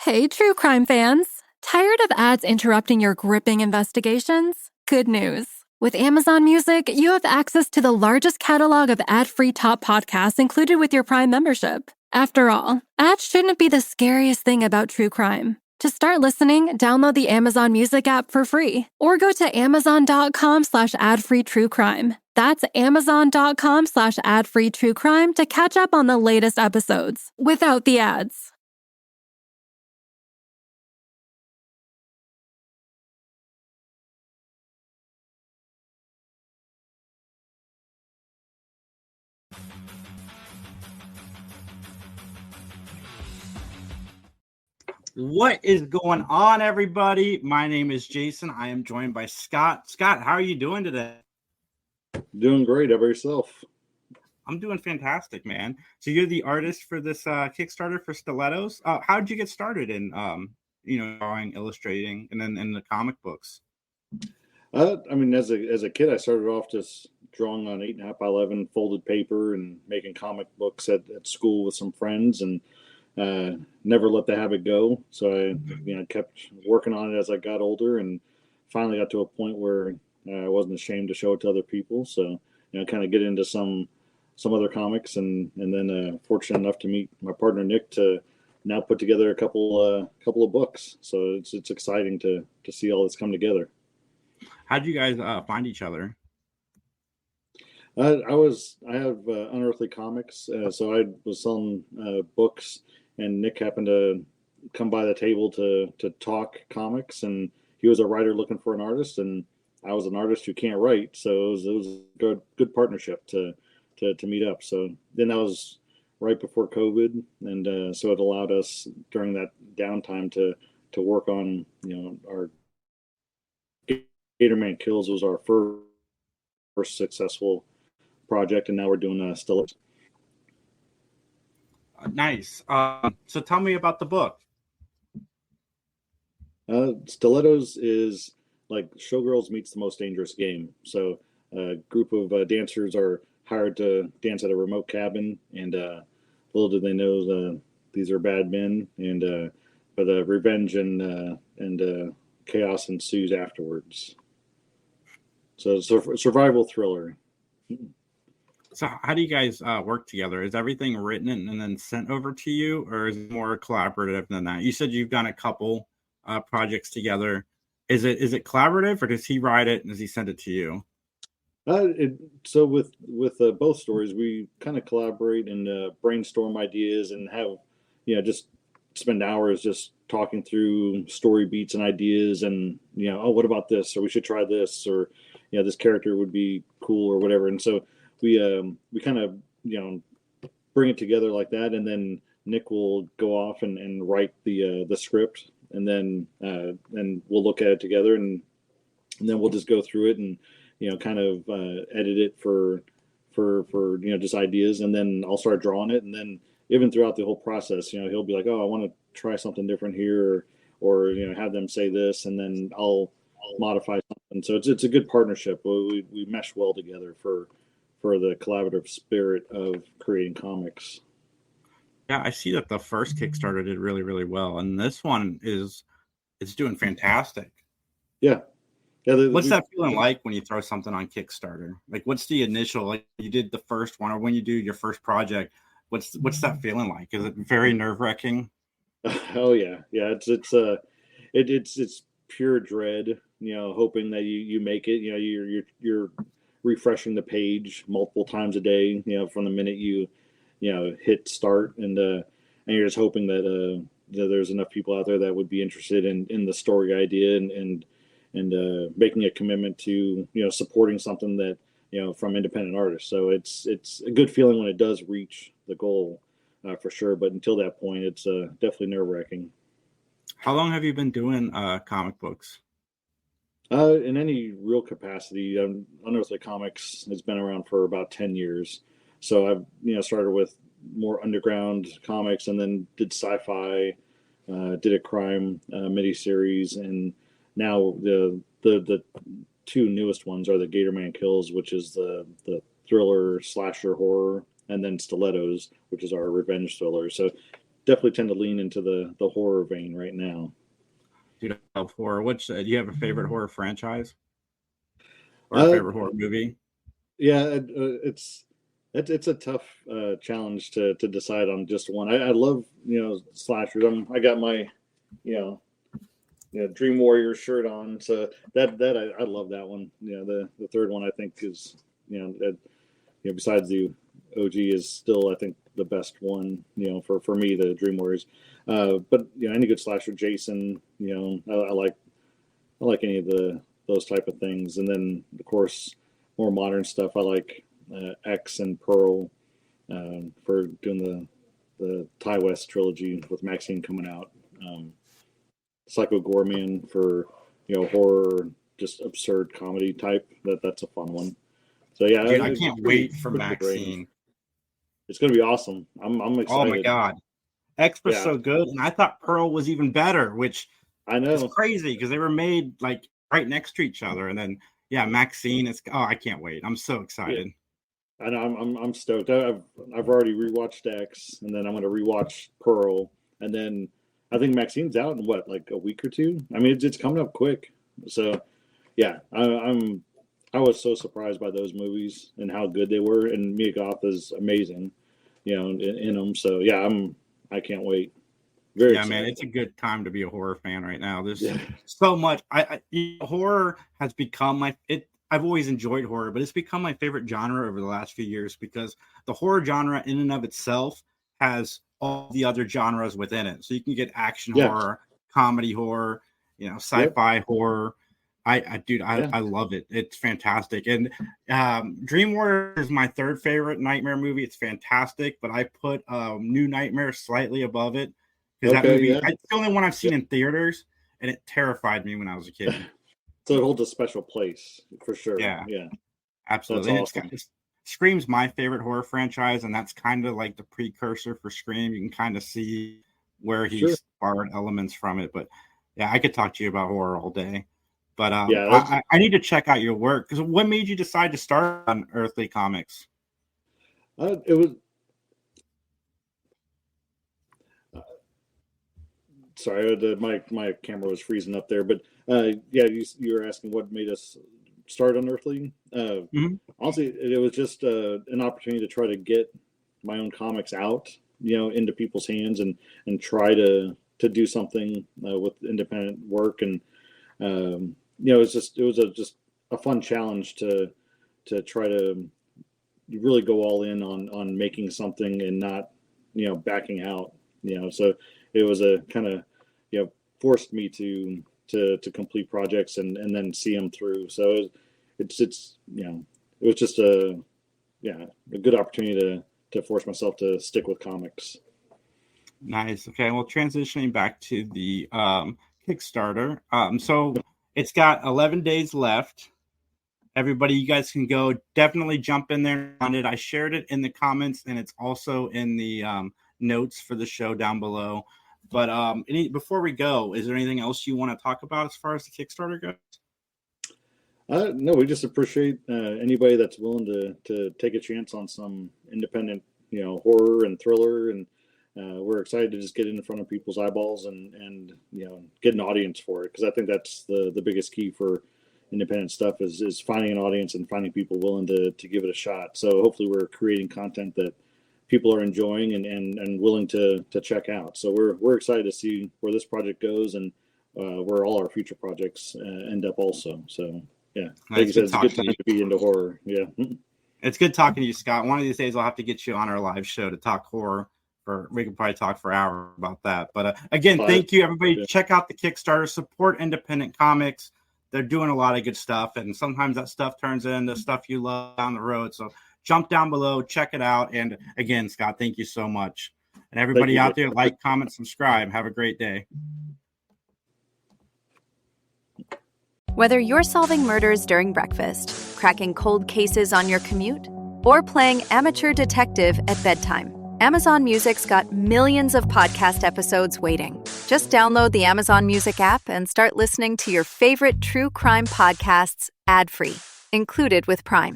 Hey, true crime fans! Tired of ads interrupting your gripping investigations? Good news. With Amazon Music, you have access to the largest catalog of ad-free top podcasts included with your Prime membership. After all, ads shouldn't be the scariest thing about true crime. To start listening, download the Amazon Music app for free or go to amazon.com/ad-free true crime. That's amazon.com/ad-free true crime to catch up on the latest episodes without the ads. What is going on, everybody? My name is Jason. I am joined by Scott. Scott, how are you doing today? Doing great. How about yourself? I'm doing fantastic, man. So you're the artist for this Kickstarter for Stilettos. How did you get started in, drawing, illustrating, and then in the comic books? As a kid, I started off just drawing on 8.5 by 11 folded paper and making comic books at school with some friends, and never let the habit go. So I kept working on it as I got older, and finally got to a point where I wasn't ashamed to show it to other people. So kind of get into some other comics, and then fortunate enough to meet my partner Nick to now put together a couple of books. So it's exciting to see all this come together. How did you guys find each other? I have Unearthly Comics, so I was selling books, and Nick happened to come by the table to talk comics, and he was a writer looking for an artist, and I was an artist who can't write, so it was a good partnership to meet up. So then that was right before COVID, and so it allowed us during that downtime to work on our Gatorman Kills was our first successful project, and now we're doing Stilettos. Nice. So tell me about the book. Stilettos is like Showgirls meets the Most Dangerous Game. So a group of dancers are hired to dance at a remote cabin, and little do they know these are bad men, and but revenge and chaos ensues afterwards. So it's a survival thriller. So how do you guys work together? Is everything written and then sent over to you, or is it more collaborative than that? You said you've done a couple projects together. Is it collaborative, or does he write it and does he send it to you? So with both stories, we kind of collaborate and brainstorm ideas, and have just spend hours just talking through story beats and ideas, and what about this, or we should try this, or this character would be cool, or whatever. And so we kind of bring it together like that, and then Nick will go off and write the script, and then we'll look at it together, and then we'll just go through it and kind of edit it for just ideas, and then I'll start drawing it, and then even throughout the whole process, he'll be like, oh, I want to try something different here, or have them say this, and then I'll modify something. So it's a good partnership. We mesh well together for the collaborative spirit of creating comics. Yeah, I see that the first Kickstarter did really, really well, and this one it's doing fantastic. Yeah. What's that feeling like when you throw something on Kickstarter? Like, what's the initial, like you did the first one, or when you do your first project, what's that feeling like? Is it very nerve-wracking? Oh yeah. It's pure dread, hoping that you make it. You're refreshing the page multiple times a day, from the minute you hit start, and you're just hoping that there's enough people out there that would be interested in the story idea, and making a commitment to supporting something that from independent artists. So it's a good feeling when it does reach the goal, for sure. But until that point, it's definitely nerve-wracking. How long have you been doing comic books? In any real capacity, Unearthly Comics has been around for about 10 years. So I've started with more underground comics, and then did sci-fi, did a crime miniseries, and now the two newest ones are the Gatorman Kills, which is the thriller slasher horror, and then Stilettos, which is our revenge thriller. So definitely tend to lean into the horror vein right now. Dude, I love horror. Which do you have a favorite horror franchise or a favorite horror movie? Yeah, it's a tough challenge to decide on just one. I love slashers. I got my Dream Warrior shirt on, so that I love that one. The third one I think is besides the OG is still I think the best one. For me the Dream Warriors. But any good slasher, Jason. I like any of those type of things, and then of course more modern stuff. I like X and Pearl for doing the Ty West trilogy with Maxine coming out. Psycho Goreman for horror, just absurd comedy type. That's a fun one. So yeah, dude, I can't wait for Maxine. It's gonna be awesome. I'm excited. Oh my god, X was so good, and I thought Pearl was even better, which I know is crazy because they were made like right next to each other, and then Maxine is. Oh, I can't wait! I'm so excited. Yeah. I know. I'm stoked. I've already rewatched X, and then I'm going to rewatch Pearl, and then I think Maxine's out in what, like a week or two. I mean, it's coming up quick. So yeah, I was so surprised by those movies and how good they were, and Mia Goth is amazing, in them. So yeah, I can't wait. Very excited. Man, it's a good time to be a horror fan right now. There's so much. Horror has become I've always enjoyed horror, but it's become my favorite genre over the last few years because the horror genre in and of itself has all the other genres within it. So you can get action horror, comedy horror, sci-fi horror. I love it. It's fantastic. And Dream Warrior is my third favorite nightmare movie. It's fantastic, but I put New Nightmare slightly above it because that movie, it's the only one I've seen in theaters, and it terrified me when I was a kid. So it holds a special place for sure. Yeah, absolutely. Awesome. Scream's my favorite horror franchise, and that's kind of like the precursor for Scream. You can kind of see where he's borrowed elements from it. But I could talk to you about horror all day. But I need to check out your work. Because what made you decide to start on Earthly Comics? It was. Sorry, my camera was freezing up there. But you were asking what made us start on Earthly. Honestly, it was just an opportunity to try to get my own comics out, into people's hands and try to do something with independent work. And it was just a fun challenge to try to really go all in on making something and not backing out. So it was a kind of forced me to complete projects and then see them through. So it was just a good opportunity to force myself to stick with comics. Nice. Okay. Well, transitioning back to the Kickstarter. So it's got 11 days left. Everybody, you guys can go definitely jump in there on it. I shared it in the comments, and it's also in the notes for the show down below. But before we go, is there anything else you want to talk about as far as the Kickstarter goes? No, we just appreciate anybody that's willing to take a chance on some independent, horror and thriller, and we're excited to just get in front of people's eyeballs and get an audience for it, because I think that's the biggest key for independent stuff is finding an audience and finding people willing to give it a shot. So hopefully we're creating content that people are enjoying and willing to check out. So we're excited to see where this project goes and where all our future projects end up also. So like you said, it's a good time to be into horror. Yeah. It's good talking to you, Scott. One of these days I'll have to get you on our live show to talk horror. We could probably talk for hours about that. But again, thank you, everybody. Yeah. Check out the Kickstarter. Support independent comics. They're doing a lot of good stuff, and sometimes that stuff turns into stuff you love down the road. So jump down below, check it out. And again, Scott, thank you so much. And everybody out there, like, comment, subscribe. Have a great day. Whether you're solving murders during breakfast, cracking cold cases on your commute, or playing amateur detective at bedtime, Amazon Music's got millions of podcast episodes waiting. Just download the Amazon Music app and start listening to your favorite true crime podcasts ad-free, included with Prime.